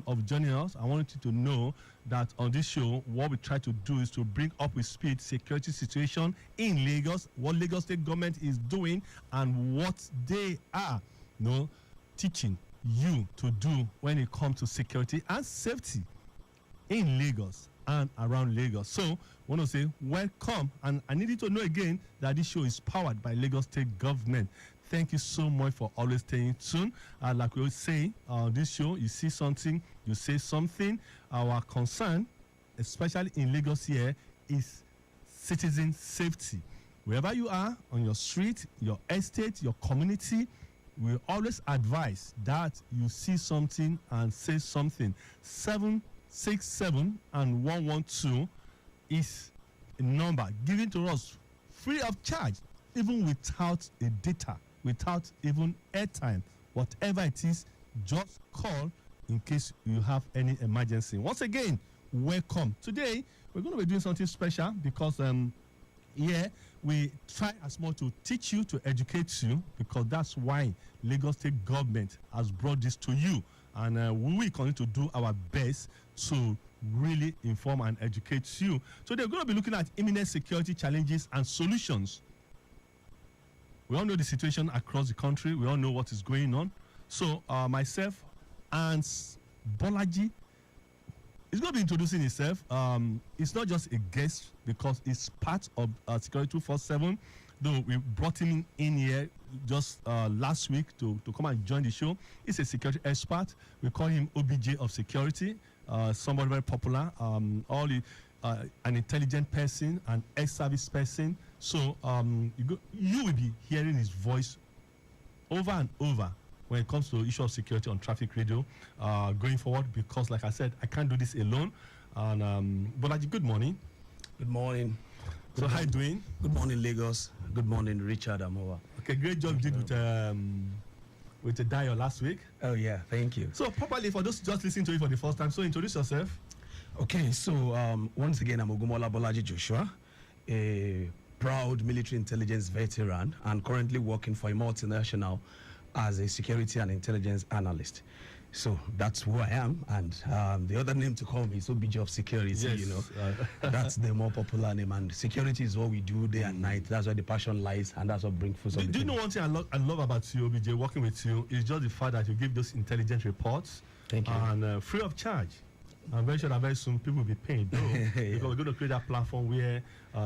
of joining us, I want you to know that on this show, what we try to do is to bring up with speed security situation in Lagos, what Lagos State government is doing, and what they are, teaching you to do when it comes to security and safety in Lagos and around Lagos. So I want to say welcome, and I need you to know again that this show is powered by Lagos State government. Thank you so much for always staying tuned. Like we always say on this show, you see something, you say something. Our concern, especially in Lagos here, is citizen safety. Wherever you are, on your street, your estate, your community, we always advise that you see something and say something. 767 and 112 is a number given to us free of charge, even without a data, without even airtime. Whatever it is, just call in case you have any emergency. Once again, welcome. Today, we're going to be doing something special because we try as much to teach you, to educate you, because that's why Lagos State government has brought this to you. And we will continue to do our best to really inform and educate you. So they're going to be looking at imminent security challenges and solutions. We all know the situation across the country. We all know what is going on. So myself and Bolaji is going to be introducing himself. It's not just a guest because it's part of SECURITY247. Though we brought him in here just last week to come and join the show. He's a security expert. We call him OBJ of security. Somebody very popular. An intelligent person, an ex-service person. So you will be hearing his voice over and over when it comes to issue of security on traffic radio going forward, because like I said, I can't do this alone. And Bolaji, good morning. Good morning. So how you doing? Good morning, Lagos. Good morning, Richard Amuwa. Okay, great job you did with the dial last week. Oh yeah, thank you. So properly, for those just listening to it for the first time, so introduce yourself. Okay, so once again, I'm Ogumola Bolaji Joshua, a proud military intelligence veteran and currently working for a multinational as a security and intelligence analyst. So that's who I am, and the other name to call me is OBJ of security. Yes. That's the more popular name, and security is what we do day and night. That's where the passion lies, and that's what brings food. Do you know one thing I love about you, OBJ, working with you, is just the fact that you give those intelligent reports. Thank you. And free of charge. I'm very sure that very soon people will be paying, though, because we're going to create that platform where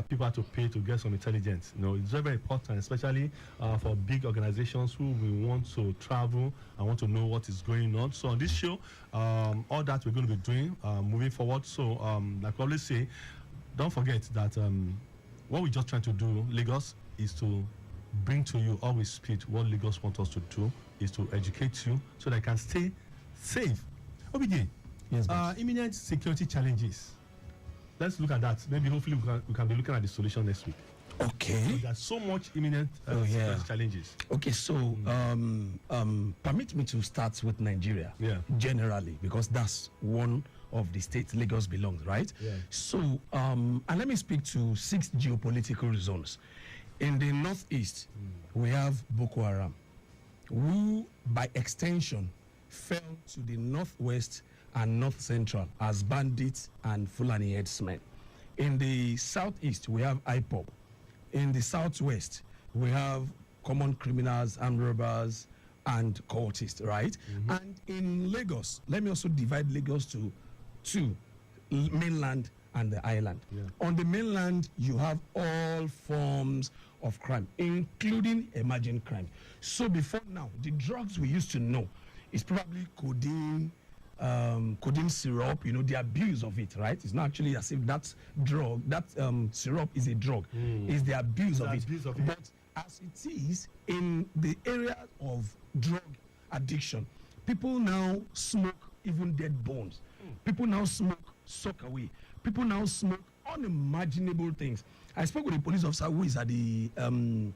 people have to pay to get some intelligence. It's very, very important, especially for big organizations who will want to travel and want to know what is going on. So on this show, all that we're going to be doing moving forward. So like I always say, don't forget that what we're just trying to do, Lagos, is to bring to you always speed. What Lagos wants us to do is to educate you so that you can stay safe. OBJ. Yes, imminent security challenges. Let's look at that. Maybe hopefully we can be looking at the solution next week. Okay. So there's so much imminent security challenges. Okay, so permit me to start with Nigeria. Yeah. Generally, because that's one of the states Lagos belongs, right? Yeah. So and let me speak to 6 geopolitical zones. In the northeast, we have Boko Haram, who by extension fell to the northwest and north central as bandits and Fulani headsmen. In the southeast, we have IPOB. In the southwest, we have common criminals, armed robbers, and cultists, right? And in Lagos, let me also divide Lagos to 2, mainland and the island. Yeah. On the mainland, you have all forms of crime, including emerging crime. So before now, the drugs we used to know is probably codeine syrup, the abuse of it, right? It's not actually as if that drug, that syrup is a drug. It's the abuse of it. But as it is in the area of drug addiction, people now smoke even dead bones. People now smoke sock away. People now smoke unimaginable things. I spoke with a police officer who is at the who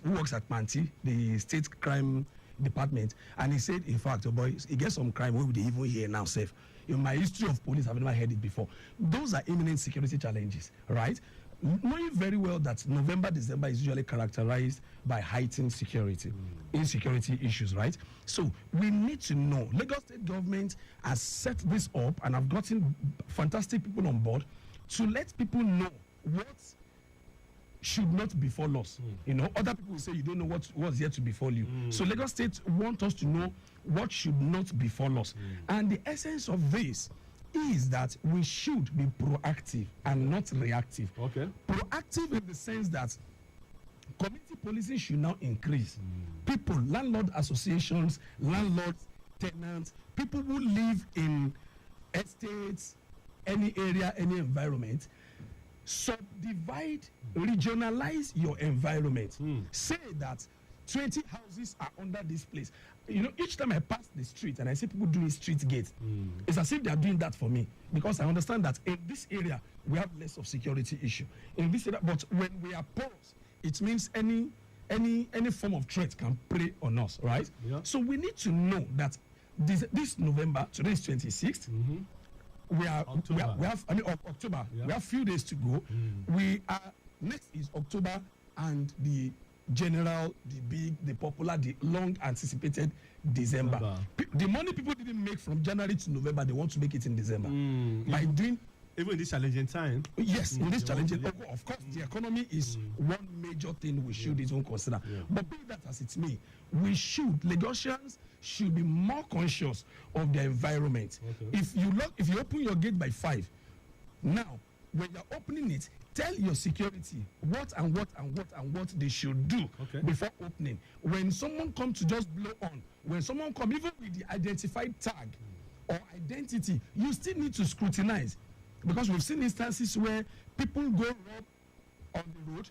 works at Manti, the state crime department, and he said, in fact, oh boy, he gets some crime we would even hear now safe. In my history of police, I've never heard it before. Those are imminent security challenges, right? knowing very well that November, December is usually characterized by heightened security, insecurity issues, right? So we need to know. Lagos State government has set this up and have gotten fantastic people on board to let people know what should not befall us. You know, other people will say you don't know what's yet to befall you. So Lagos State want us to know what should not befall us. And the essence of this is that we should be proactive and not reactive. Okay. Proactive in the sense that community policing should now increase. People, landlord associations, landlords, tenants, people who live in estates, any area, any environment, subdivide, regionalize your environment. Say that 20 houses are under this place. You know, each time I pass the street and I see people doing street gates, it's as if they are doing that for me, because I understand that in this area we have less of security issue. In this area, but when we are porous, it means any form of threat can prey on us, right? Yeah. So we need to know that this November, today is 26th. We have October. Yeah. We have few days to go. We are next is October, and the general, the big, the popular, the long anticipated December. The money people didn't make from January to November, they want to make it in December by doing. Even in this challenging time. Yes, in this challenging, of course, the economy is one major thing we should even consider. But be that as it may, Lagosians should be more conscious of their environment. If you open your gate by 5, now when you're opening it, tell your security what they should do before opening. When someone comes to just blow on, when someone comes even with the identified tag or identity, you still need to scrutinize, because we've seen instances where people go rob on the road,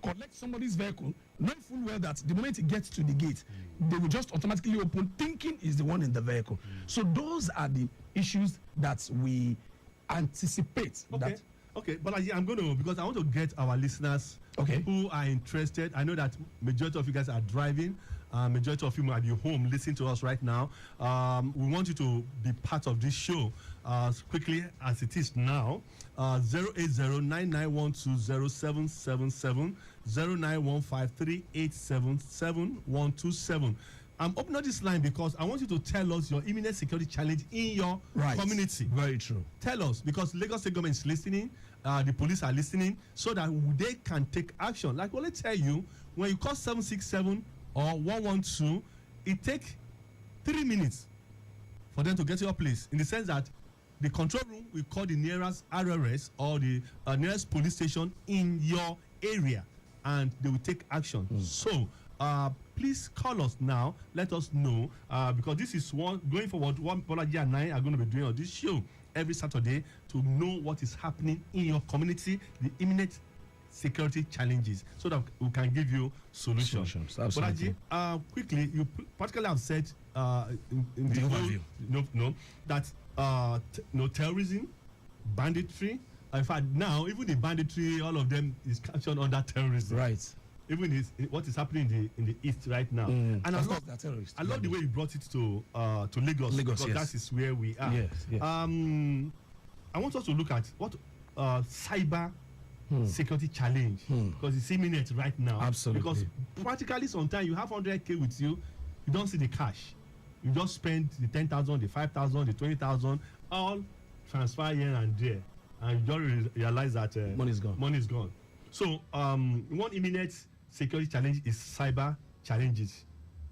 collect somebody's vehicle, knowing full well that the moment it gets to the gate, they will just automatically open, thinking is the one in the vehicle. So those are the issues that we anticipate. Okay, but I'm going to, because I want to get our listeners who are interested. I know that majority of you guys are driving. Majority of you might be home listening to us right now. We want you to be part of this show as quickly as it is now. 080-9912-0777, 0915-387-7127. I'm opening this line because I want you to tell us your imminent security challenge in your community. Very true. Tell us, because Lagos State government is listening, the police are listening, so that they can take action. Like when I tell you, when you call 767 or 112, it takes 3 minutes for them to get to your place, in the sense that the control room will call the nearest RRS or the nearest police station in your area, and they will take action. So please call us now. Let us know, because this is one going forward. One Bolaji and I are going to be doing on this show every Saturday to know what is happening in your community, the imminent security challenges, so that we can give you solutions. Absolutely. Bolaji, quickly, you particularly have said in the overview, that terrorism, banditry. In fact, now even the banditry, all of them is captured under terrorism. Right. Even what is happening in the east right now. And I love the way you brought it to Lagos, because that is where we are. Yes. I want us to look at what cyber security challenge, because it's imminent right now. Absolutely. Because practically sometimes you have 100K with you, you don't see the cash. You just spend the 10,000, the 5,000, the 20,000, all transfer here and there, and you don't realize that money is gone. So one imminent security challenge is cyber challenges.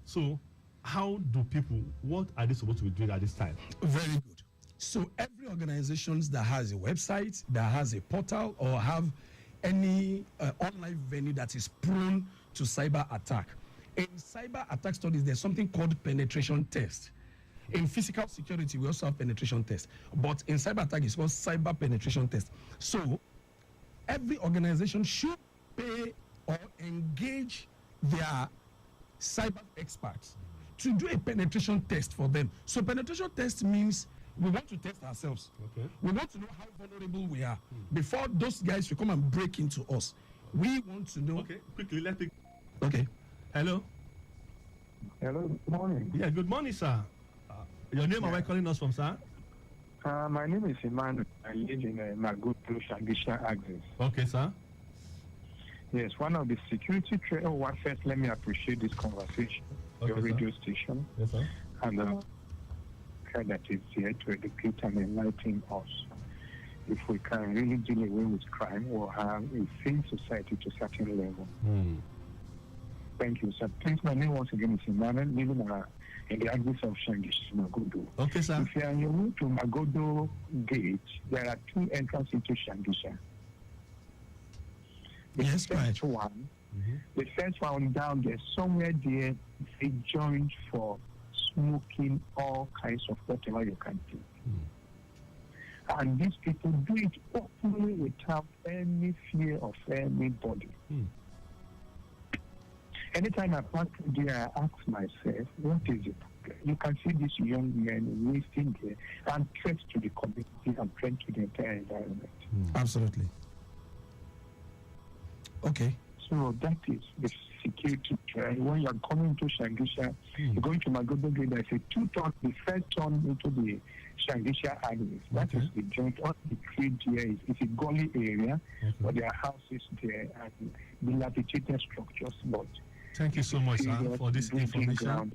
So how do people, what are they supposed to be doing at this time? Very good. So every organization that has a website, that has a portal, or have any online venue that is prone to cyber attack. In cyber attack studies, there's something called penetration test. In physical security, we also have penetration test. But in cyber attack, it's called cyber penetration test. So every organization should pay or engage their cyber experts to do a penetration test for them. So penetration test means we want to test ourselves. We want to know how vulnerable we are before those guys will come and break into us. We want to know. Okay, quickly, let's take. Okay. Hello. Hello, good morning. Yeah, good morning, sir. Your name, am I calling us from, sir? My name is Emmanuel. I live in Magutu, Shagisha Axis. Okay, sir. Yes, one of the security first, let me appreciate this conversation, Okay, your radio station, Yes, sir. and that is here to educate and enlighten us. If we can really deal away with crime, we'll have a sane society to a certain level. Thank you, sir. Please, my name once again is Emmanuel, living in the axis of Shangish, Magodo. Okay, sir. If you are on your way to Magodo Gate, there are two entrances into Shangisha. Yes, right. The first one down there, somewhere there, a joint for smoking all kinds of whatever you can do. And these people do it openly without any fear of anybody. Anytime I pass through there, I ask myself, what is it? You can see these young men wasting there and threat to the community and threat to the entire environment. Absolutely. Okay. So that is the security trend. When you are coming to Shangisha, you're going to Magodo Gate, there's a two-turn, the first turn into the Shangisha Highways. That is the joint. All the trade here is it's a gully area, but there are houses there and dilapidated structures. But thank you so much, sir, for this information.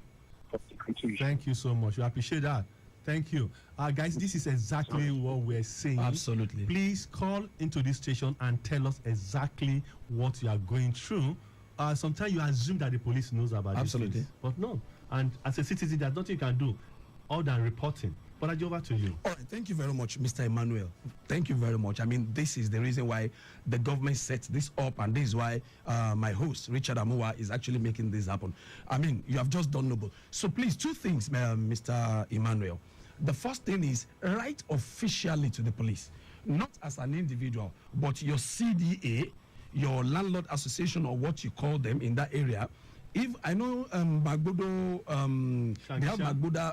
Thank you so much. We appreciate that. Thank you. Guys, this is exactly what we're saying. Absolutely. Please call into this station and tell us exactly what you are going through. Sometimes you assume that the police knows about Absolutely. this, but no. And as a citizen, there's nothing you can do other than reporting. But I over to you. All right, thank you very much, Mr. Emmanuel. Thank you very much. I mean, this is the reason why the government set this up, and this is why my host, Richard Amuwa, is actually making this happen. I mean, you have just done noble. So please, two things, Mr. Emmanuel. The first thing is write officially to the police, not as an individual, but your CDA, your landlord association, or what you call them in that area. If I know Magbodo,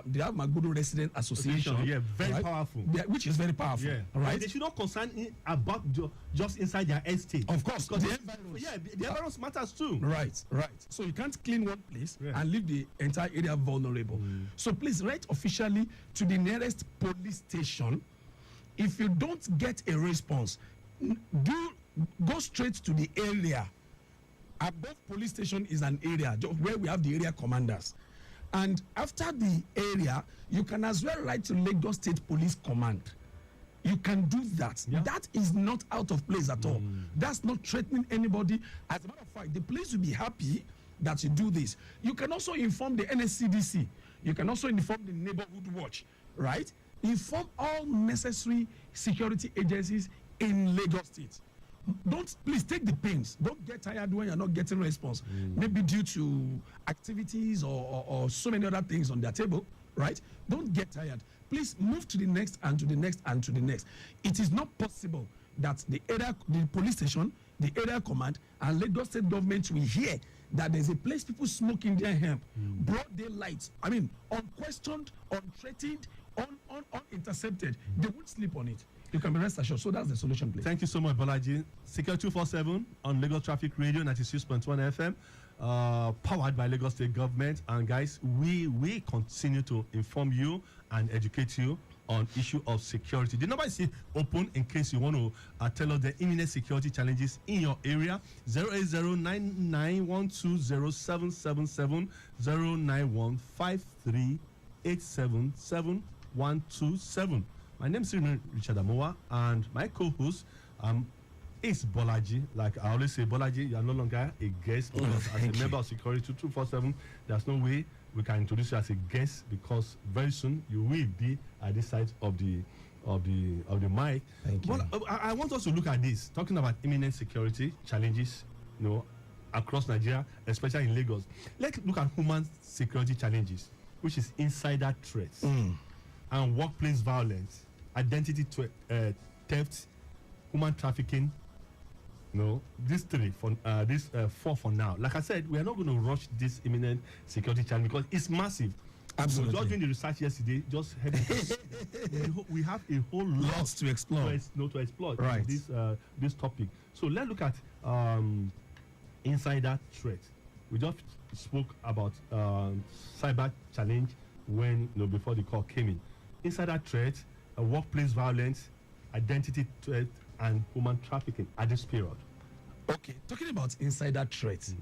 they have Magbodo Resident Association. Yeah, very right? powerful. Yeah, which is very powerful. Yeah, right. They should not concern about just inside their estate. Of course, because the environs. Yeah, the environs matters too. Right. So you can't clean one place and leave the entire area vulnerable. So please write officially to the nearest police station. If you don't get a response, go straight to the area. Above police station is an area where we have the area commanders. And after the area, you can as well write to Lagos State Police Command. You can do that. Yeah. That is not out of place at all. That's not threatening anybody. As a matter of fact, the police will be happy that you do this. You can also inform the NSCDC. You can also inform the neighborhood watch, right? Inform all necessary security agencies in Lagos State. Please take the pains. Don't get tired when you're not getting response. Maybe due to activities or so many other things on their table, right? Don't get tired. Please move to the next and to the next and to the next. It is not possible that the police station, the area command, and Lagos State government will hear that there's a place people smoking their hemp, broad daylight. I mean, unquestioned, unthreatened, unintercepted. They won't sleep on it. You can be rest assured. So that's the solution, please. Thank you so much, Bolaji. SECURITY247 on Lagos Traffic Radio 96.1 FM, powered by Lagos State Government. And guys, we continue to inform you and educate you on issue of security. The number is open in case you want to tell us the imminent security challenges in your area. 08099120777 09153877127. My name is Richard Amuwa, and my co-host is Bolaji. Like I always say, Bolaji, you are no longer a guest because as a member of SECURITY247, there's no way we can introduce you as a guest because very soon you will be at this side of the mic. Thank you. But I want us to look at this, talking about imminent security challenges, across Nigeria, especially in Lagos. Let's look at human security challenges, which is insider threats and workplace violence, identity theft, human trafficking. These four for now. Like I said, we are not going to rush this imminent security challenge because it's massive. Absolutely. Just doing the research yesterday, just we have a whole lot to explore. To explore right. This topic. So let's look at insider threat. We just spoke about cyber challenge before the call came in. Insider threat, workplace violence, identity threat, and human trafficking at this period. Okay, talking about insider threats,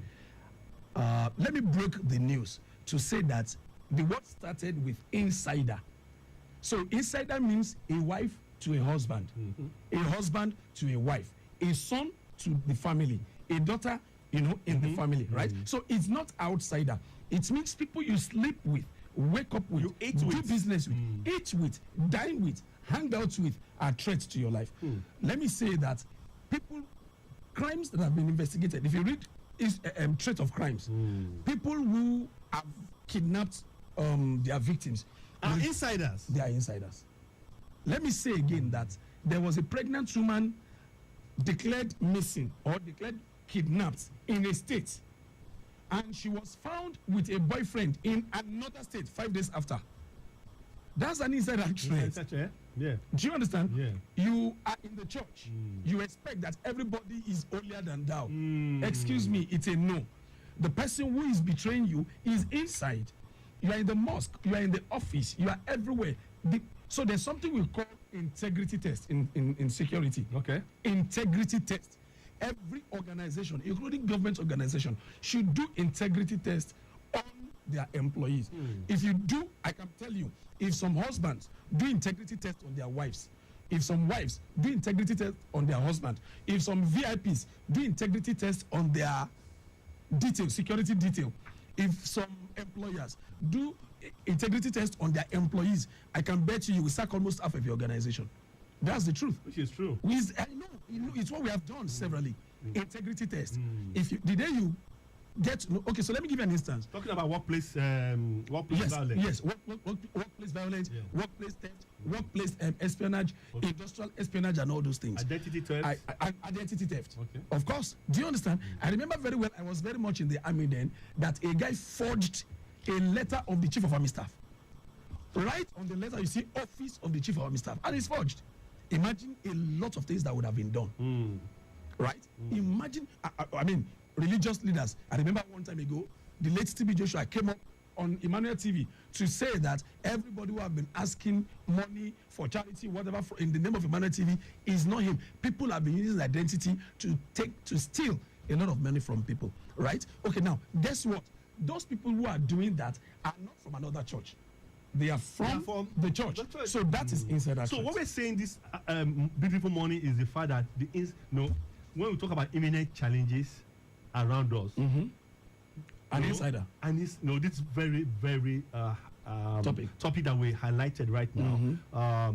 let me break the news to say that the word started with insider. So insider means a wife to a husband, a husband to a wife, a son to the family, a daughter, in the family, right? So it's not outsider. It means people you sleep with, wake up with, You eat do with. business with, eat with, dine with, hang out with are threats to your life. Let me say that crimes that have been investigated, if you read threat of crimes, people who have kidnapped their victims Are insiders. they are insiders. Let me say again that there was a pregnant woman declared missing or declared kidnapped in a state, and she was found with a boyfriend in another state 5 days after. That's an insider threat. Yeah. Do you understand? Yeah. You are in the church. You expect that everybody is holier than thou. Excuse me, it's a no. The person who is betraying you is inside. You are in the mosque, you are in the office, you are everywhere. So there's something we call integrity test in security. Okay. Integrity test. Every organization, including government organization, should do integrity test on their employees. If you do, I can tell you, if some husbands do integrity test on their wives, if some wives do integrity test on their husband, if some VIPs do integrity test on their detail, security detail, if some employers do integrity test on their employees, I can bet you will sack almost half of your organization. That's the truth. Which is true. I know, it's what we have done severally. Integrity test. If you the day you get okay, so let me give you an instance. Talking about workplace violence. Yes, workplace violence, workplace theft, workplace espionage, industrial espionage, and all those things. Identity theft. Identity theft. Okay. Of course. Do you understand? I remember very well. I was very much in the army then. That a guy forged a letter of the chief of army staff. Right on the letter, you see office of the chief of army staff, and it's forged. Imagine a lot of things that would have been done. Right? Imagine. I mean, religious leaders. I remember one time ago, the late TB Joshua came up on Emmanuel TV to say that everybody who have been asking money for charity, whatever, in the name of Emmanuel TV is not him. People have been using his identity to steal a lot of money from people. Right? Okay, now, guess what? Those people who are doing that are not from another church. They are from the church. So that is insider threat. So what we're saying this beautiful morning is the fact that when we talk about imminent challenges around us, an insider. And this is very, very topic that we highlighted right now.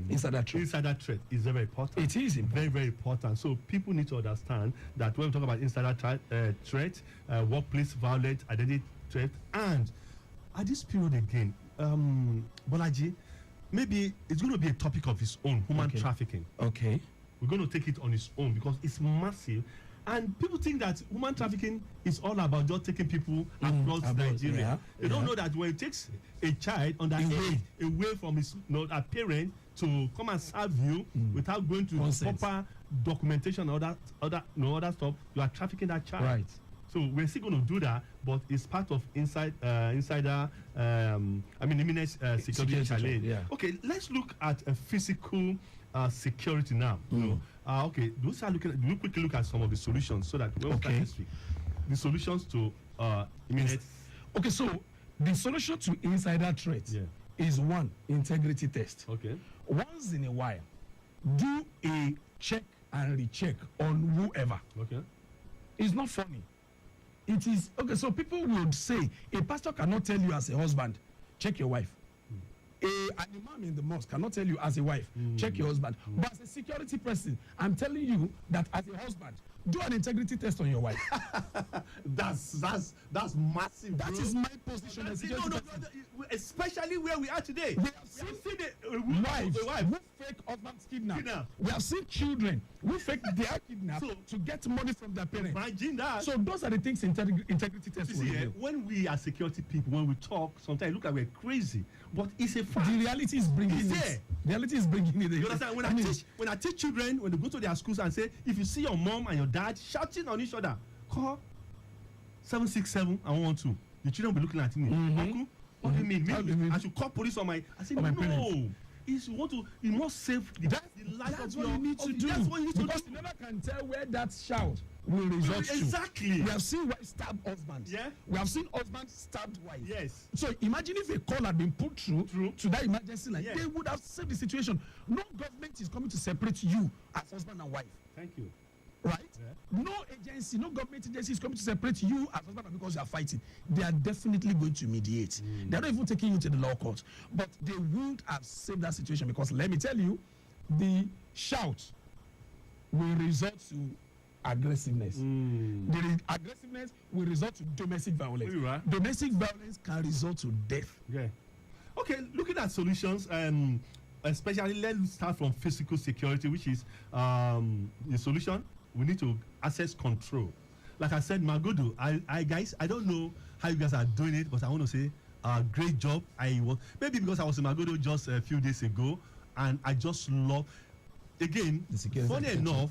Insider threat. Insider threat is very important. It is important. Very, very important. So people need to understand that when we talk about insider threat, workplace violence, identity threat, and at this period again, Bolaji, maybe it's going to be a topic of its own, human trafficking. Okay. We're going to take it on its own because it's massive. And people think that human trafficking is all about just taking people across Nigeria. They don't know that when it takes a child under age away from his a parent to come and serve you without going to proper documentation and other stuff, you are trafficking that child. Right. So we're still going to do that, but it's part of insider. Imminent security challenge. Yeah. Okay, let's look at a physical security now. Okay, let's quickly look at some of the solutions so that when we start this week, the solutions to imminent. Okay, so the solution to insider threat is one, integrity test. Okay. Once in a while, do a check and recheck on whoever. Okay. It's not funny. It is okay. So people would say a pastor cannot tell you as a husband, check your wife. An imam in the mosque cannot tell you as a wife, check your husband. But as a security person, I'm telling you that as a husband, do an integrity test on your wife. That's massive. That is my position as a security person. Especially where we are today. We have seen wives who fake husbands kidnap. We have seen children who fake their kidnap to get money from their parents. Imagine that. So those are the things integrity test will do. When we are security people, when we talk, sometimes it looks like we're crazy. But it's a fact. The reality is bringing it. There. The reality is bringing it. You understand? When I teach children, when they go to their schools and say, if you see your mom and your dad shouting on each other, call 767 and 112. The children will be looking at me. Uncle, what do you mean? I should call police on my. I say, no. is you must save the life That's of what you need to do. That's what you need to do. Because you never can tell where that shout will result to. Exactly. We have seen wife stab husbands. Yeah. We have seen husbands stabbed wife. Yes. So imagine if a call had been put through to that emergency line, they would have saved the situation. No government is coming to separate you as husband and wife. Thank you. Right? Yeah. No agency, no government agency is coming to separate you as husband and because you are fighting. They are definitely going to mediate. They are not even taking you to the law court. But they would have saved that situation because let me tell you, the shout will result to aggressiveness. The aggressiveness will result to domestic violence. Right. Domestic violence can result to death. Yeah. Okay, looking at solutions, especially let's start from physical security, which is the solution. We need to access control. Like I said, Magodo, I guys, I don't know how you guys are doing it, but I want to say great job. Maybe because I was in Magodo just a few days ago, and I just love. Again, funny enough,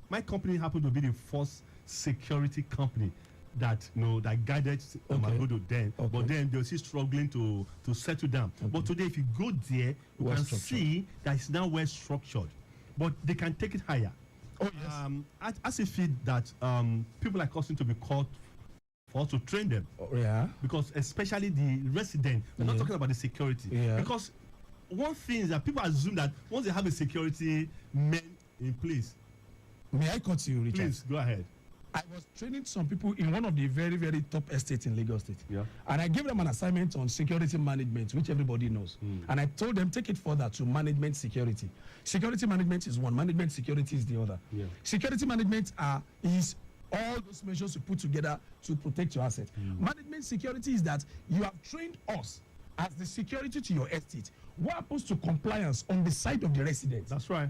my company happened to be the first security company that guided Magodo then. But then they're still struggling to settle down. But today, if you go there, you can see that it's now well structured. But they can take it higher. Oh, yes. As a feed that people like us need to be called for us to train them. Oh, yeah. Because especially the resident, we're not talking about the security. Yeah. Because one thing is that people assume that once they have a security men in place. May I cut you, Richard? Please, go ahead. I was training some people in one of the very, very top estates in Lagos State. Yeah. And I gave them an assignment on security management, which everybody knows. And I told them, take it further to management security. Security management is one, management security is the other. Yeah. Security management is all those measures you put together to protect your asset. Management security is that you have trained us as the security to your estate. What happens to compliance on the side of the residents? That's right.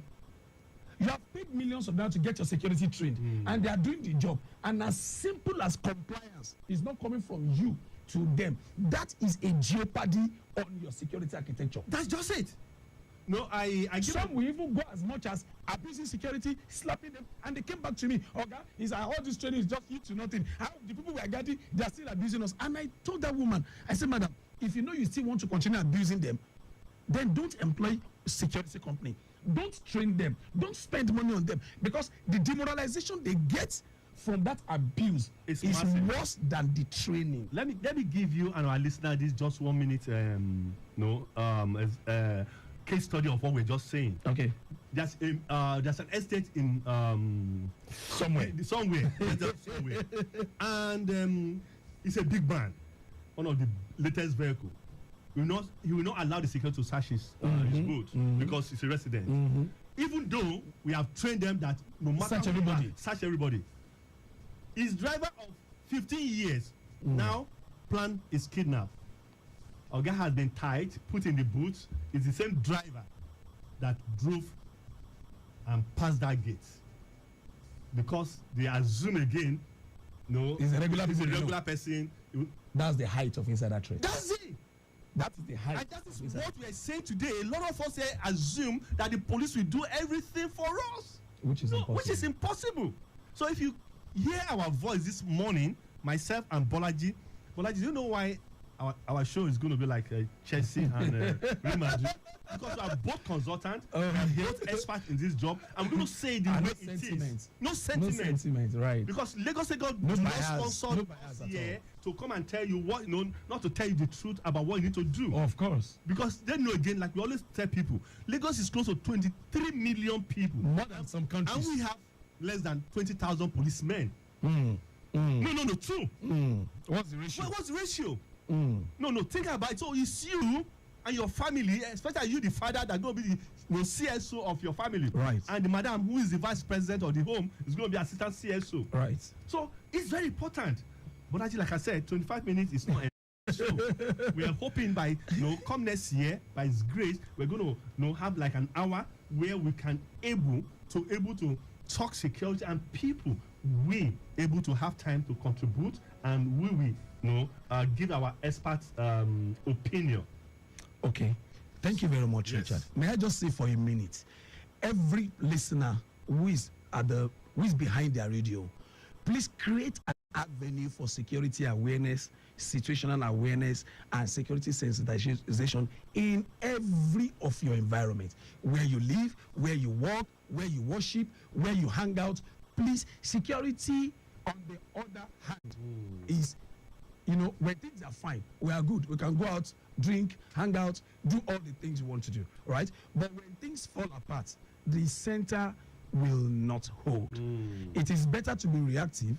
You have paid millions of dollars to get your security trained, and they are doing the job. And as simple as compliance is not coming from you to them, that is a jeopardy on your security architecture. That's just it. No, I some will even go as much as abusing security, slapping them, and they came back to me. Okay, all this training is just you to nothing. How the people we are getting, they are still abusing us. And I told that woman, I said, madam, if you know you still want to continue abusing them, then don't employ a security company. Don't train them. Don't spend money on them, because the demoralization they get from that abuse is worse than the training. Let me give you and our listener this just 1 minute case study of what we're just saying. Okay. There's an estate in somewhere, and it's a big man, one of the latest vehicle. He will not allow the security to search his boat because he's a resident. Even though we have trained them that no matter search everybody. His driver of 15 years now plan is kidnapped. Our guy has been tied, put in the boot. It's the same driver that drove and passed that gate, because they assume again, he's a regular person. That's the height of insider trade. That's it. That is the height. And that is what we are saying today. A lot of us here assume that the police will do everything for us, which is impossible. So if you hear our voice this morning, myself and Bolaji, do you know why our show is going to be like Chelsea and Real Madrid? Because we are both consultants, we are both experts in this job, and we're going to say the way it is. No sentiment, right? Because Lagos State God do not sponsor us here to come and tell you what, not to tell you the truth about what you need to do. Oh, of course. Because they know, again, like we always tell people, Lagos is close to 23 million people. More than some countries. And we have less than 20,000 policemen. No, true. What's the ratio? What's the ratio? No, think about it. So it's you and your family, especially you, the father, that going to be the CSO of your family. Right. And the madam, who is the vice president of the home, is going to be assistant CSO. Right. So it's very important. But actually, like I said, 25 minutes is not enough. So we are hoping by come next year, by His grace, we're going to have like an hour where we can able to talk security, and people we able to have time to contribute, and we will give our expert opinion. Okay, thank you very much, Richard. May I just say for a minute, every listener who is behind their radio, please create an avenue for security awareness, situational awareness, and security sensitization in every of your environment. Where you live, where you work, where you worship, where you hang out. Please, security on the other hand is, you know, when things are fine, we are good. We can go out, drink, hang out, do all the things we want to do, right? But when things fall apart, the center will not hold. It is better to be reactive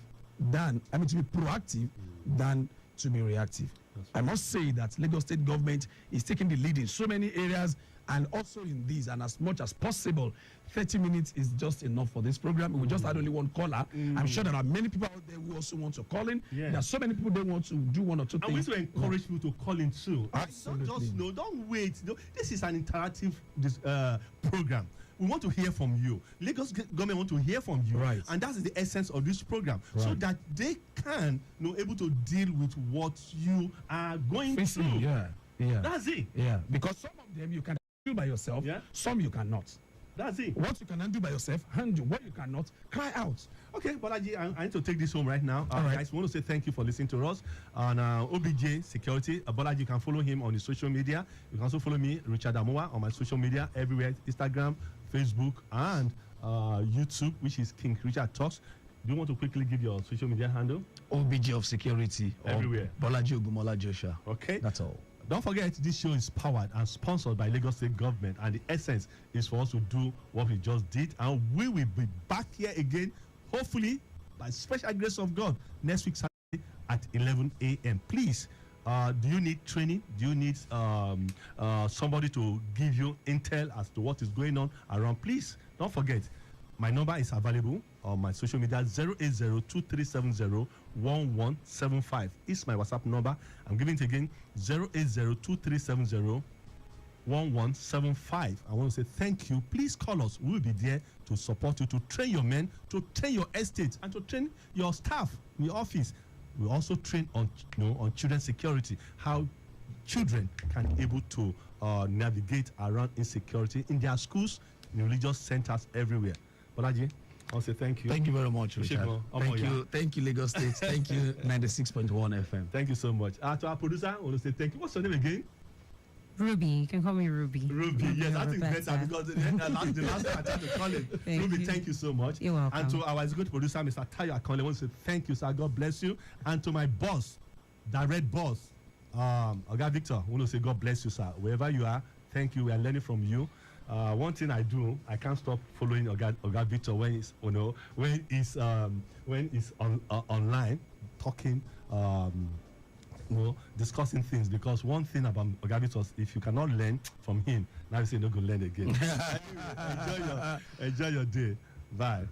than, to be proactive than to be reactive. I must say that Lagos State government is taking the lead in so many areas, and also in these, and as much as possible. 30 minutes is just enough for this program. We just had only one caller. I'm sure there are many people out there who also want to call in. Yeah. There are so many people that want to do one or two And we things. need to encourage people to call in too. Absolutely. Don't wait. This is an interactive program. We want to hear from you. Lagos government want to hear from you. Right. And that's the essence of this program. So Right. that they can able to deal with what you are going through. Yeah. That's it. Yeah. Because some of them you can do by yourself. Yeah. Some you cannot. That's it. What you can handle by yourself, handle. What you cannot, cry out. Okay, Bolaji, I need to take this home right now. All right. Guys, we want to say thank you for listening to us on OBJ Security. Bolaji, you can follow him on his social media. You can also follow me, Richard Amuwa, on my social media everywhere, Instagram, Facebook, and YouTube, which is King Richard Talks. Do you want to quickly give your social media handle? OBJ of Security. Everywhere. Bolaji Ogumola Joshua. Okay. That's all. Don't forget, this show is powered and sponsored by Lagos State Government, and the essence is for us to do what we just did, and we will be back here again, hopefully, by special grace of God, next week Saturday at 11 a.m. Please, do you need training? Do you need somebody to give you intel as to what is going on around? Please, don't forget, my number is available on my social media, 080-2370-1175. It's my WhatsApp number. I'm giving it again, 080-2370-1175. I want to say thank you. Please call us. We'll be there to support you, to train your men, to train your estate, and to train your staff in your office. We also train on children's security, how children can be able to navigate around insecurity in their schools, in religious centers, everywhere. Bolaji, I'll say thank you. Thank you very much, Richard. Thank you, Lagos State. Thank you, 96.1 FM. Thank you so much. To our producer, I want to say thank you. What's your name again? Ruby. You can call me Ruby. Ruby, yes, I think it's better because the last time I tried to call him. Ruby, thank you so much. You're welcome. And to our executive producer, Mr. Tayo Akonle, I want to say thank you, sir. God bless you. And to my boss, direct boss, Oga Victor, I want to say God bless you, sir. Wherever you are, thank you. We are learning from you. One thing I do, I can't stop following Oga Victor when he's online talking, discussing things. Because one thing about Oga Victor, if you cannot learn from him, now you say no go learn again. Anyway, enjoy your day. Bye.